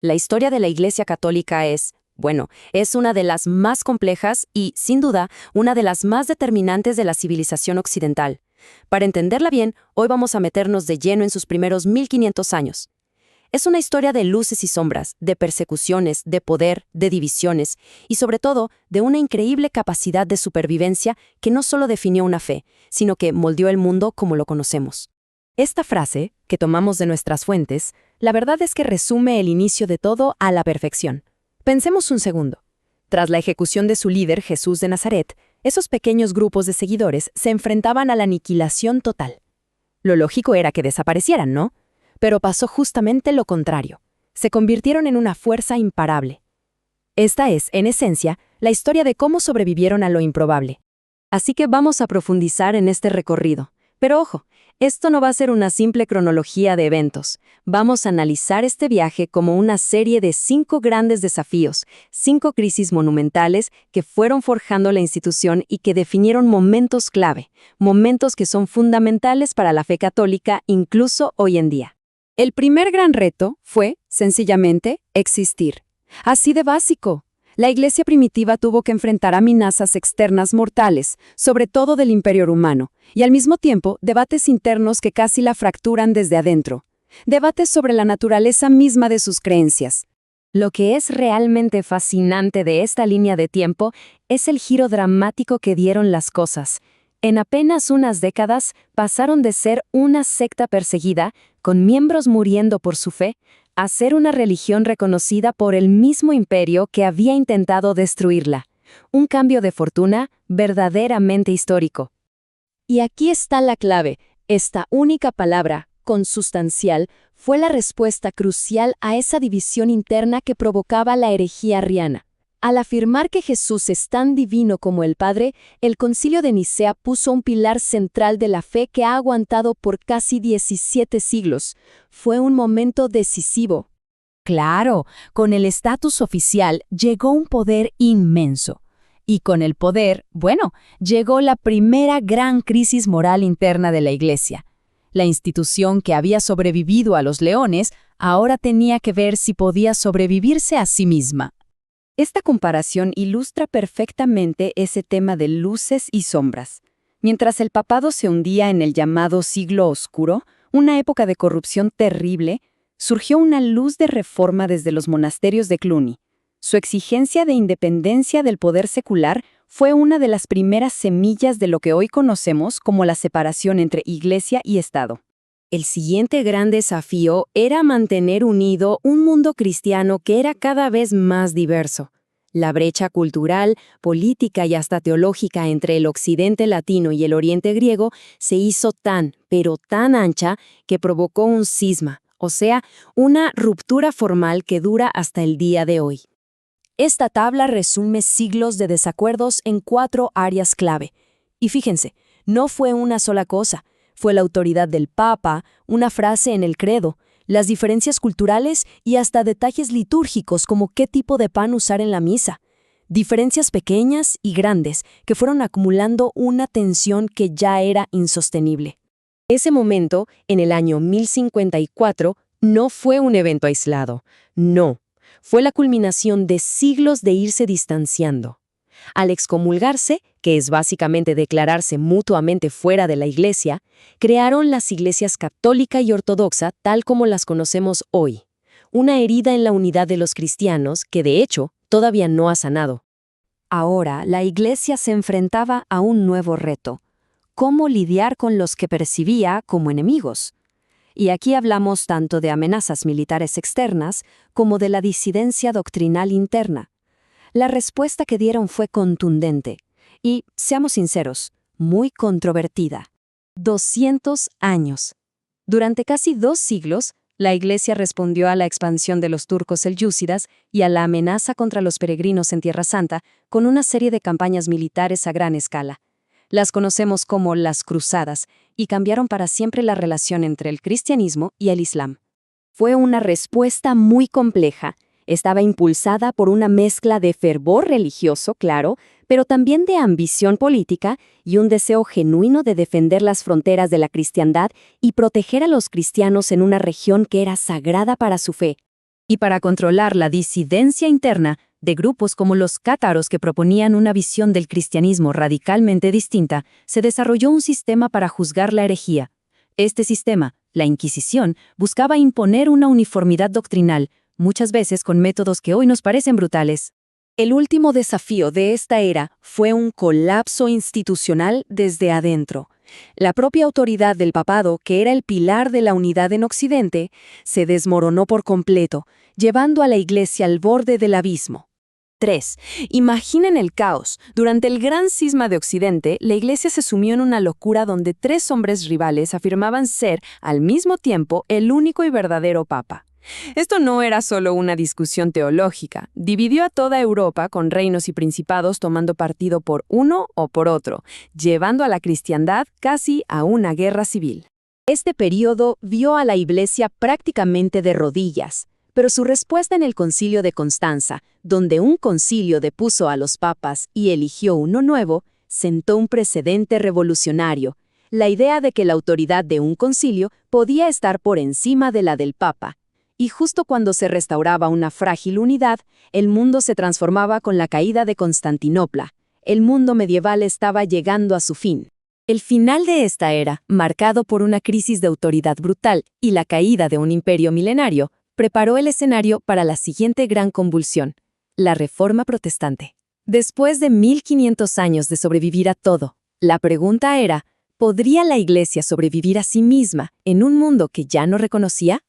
La historia de la Iglesia Católica es una de las más complejas y, sin duda, una de las más determinantes de la civilización occidental. Para entenderla bien, hoy vamos a meternos de lleno en sus primeros 1500 años. Es una historia de luces y sombras, de persecuciones, de poder, de divisiones y, sobre todo, de una increíble capacidad de supervivencia que no solo definió una fe, sino que moldeó el mundo como lo conocemos. Esta frase, que tomamos de nuestras fuentes, la verdad es que resume el inicio de todo a la perfección. Pensemos un segundo. Tras la ejecución de su líder, Jesús de Nazaret, esos pequeños grupos de seguidores se enfrentaban a la aniquilación total. Lo lógico era que desaparecieran, ¿no? Pero pasó justamente lo contrario. Se convirtieron en una fuerza imparable. Esta es, en esencia, la historia de cómo sobrevivieron a lo improbable. Así que vamos a profundizar en este recorrido. Pero ojo, esto no va a ser una simple cronología de eventos. Vamos a analizar este viaje como una serie de 5 grandes desafíos, 5 crisis monumentales que fueron forjando la institución y que definieron momentos clave, momentos que son fundamentales para la fe católica incluso hoy en día. El primer gran reto fue, sencillamente, existir. Así de básico. La Iglesia primitiva tuvo que enfrentar amenazas externas mortales, sobre todo del Imperio Romano, y al mismo tiempo debates internos que casi la fracturan desde adentro. Debates sobre la naturaleza misma de sus creencias. Lo que es realmente fascinante de esta línea de tiempo es el giro dramático que dieron las cosas. En apenas unas décadas pasaron de ser una secta perseguida, con miembros muriendo por su fe, a ser una religión reconocida por el mismo imperio que había intentado destruirla. Un cambio de fortuna verdaderamente histórico. Y aquí está la clave. Esta única palabra, consustancial, fue la respuesta crucial a esa división interna que provocaba la herejía arriana. Al afirmar que Jesús es tan divino como el Padre, el Concilio de Nicea puso un pilar central de la fe que ha aguantado por casi 17 siglos. Fue un momento decisivo. Claro, con el estatus oficial llegó un poder inmenso. Y con el poder, llegó la primera gran crisis moral interna de la Iglesia. La institución que había sobrevivido a los leones ahora tenía que ver si podía sobrevivirse a sí misma. Esta comparación ilustra perfectamente ese tema de luces y sombras. Mientras el papado se hundía en el llamado Siglo Oscuro, una época de corrupción terrible, surgió una luz de reforma desde los monasterios de Cluny. Su exigencia de independencia del poder secular fue una de las primeras semillas de lo que hoy conocemos como la separación entre Iglesia y Estado. El siguiente gran desafío era mantener unido un mundo cristiano que era cada vez más diverso. La brecha cultural, política y hasta teológica entre el occidente latino y el oriente griego se hizo pero tan ancha que provocó un cisma, o sea, una ruptura formal que dura hasta el día de hoy. Esta tabla resume siglos de desacuerdos en 4 áreas clave. Y fíjense, no fue una sola cosa. Fue la autoridad del Papa, una frase en el credo, las diferencias culturales y hasta detalles litúrgicos como qué tipo de pan usar en la misa. Diferencias pequeñas y grandes que fueron acumulando una tensión que ya era insostenible. Ese momento, en el año 1054, no fue un evento aislado. No, fue la culminación de siglos de irse distanciando. Al excomulgarse, que es básicamente declararse mutuamente fuera de la Iglesia, crearon las iglesias católica y ortodoxa tal como las conocemos hoy. Una herida en la unidad de los cristianos que, de hecho, todavía no ha sanado. Ahora, la Iglesia se enfrentaba a un nuevo reto: cómo lidiar con los que percibía como enemigos. Y aquí hablamos tanto de amenazas militares externas como de la disidencia doctrinal interna. La respuesta que dieron fue contundente y, seamos sinceros, muy controvertida. 200 años. Durante casi 2 siglos, la Iglesia respondió a la expansión de los turcos selyúcidas y a la amenaza contra los peregrinos en Tierra Santa con una serie de campañas militares a gran escala. Las conocemos como las Cruzadas y cambiaron para siempre la relación entre el cristianismo y el islam. Fue una respuesta muy compleja. Estaba impulsada por una mezcla de fervor religioso, claro, pero también de ambición política y un deseo genuino de defender las fronteras de la cristiandad y proteger a los cristianos en una región que era sagrada para su fe. Y para controlar la disidencia interna de grupos como los cátaros que proponían una visión del cristianismo radicalmente distinta, se desarrolló un sistema para juzgar la herejía. Este sistema, la Inquisición, buscaba imponer una uniformidad doctrinal, muchas veces con métodos que hoy nos parecen brutales. El último desafío de esta era fue un colapso institucional desde adentro. La propia autoridad del papado, que era el pilar de la unidad en Occidente, se desmoronó por completo, llevando a la Iglesia al borde del abismo. 3. Imaginen el caos. Durante el gran cisma de Occidente, la Iglesia se sumió en una locura donde 3 hombres rivales afirmaban ser, al mismo tiempo, el único y verdadero papa. Esto no era solo una discusión teológica, dividió a toda Europa con reinos y principados tomando partido por uno o por otro, llevando a la cristiandad casi a una guerra civil. Este periodo vio a la Iglesia prácticamente de rodillas, pero su respuesta en el Concilio de Constanza, donde un concilio depuso a los papas y eligió uno nuevo, sentó un precedente revolucionario, la idea de que la autoridad de un concilio podía estar por encima de la del papa. Y justo cuando se restauraba una frágil unidad, el mundo se transformaba con la caída de Constantinopla. El mundo medieval estaba llegando a su fin. El final de esta era, marcado por una crisis de autoridad brutal y la caída de un imperio milenario, preparó el escenario para la siguiente gran convulsión, la Reforma Protestante. Después de 1500 años de sobrevivir a todo, la pregunta era, ¿podría la Iglesia sobrevivir a sí misma en un mundo que ya no reconocía?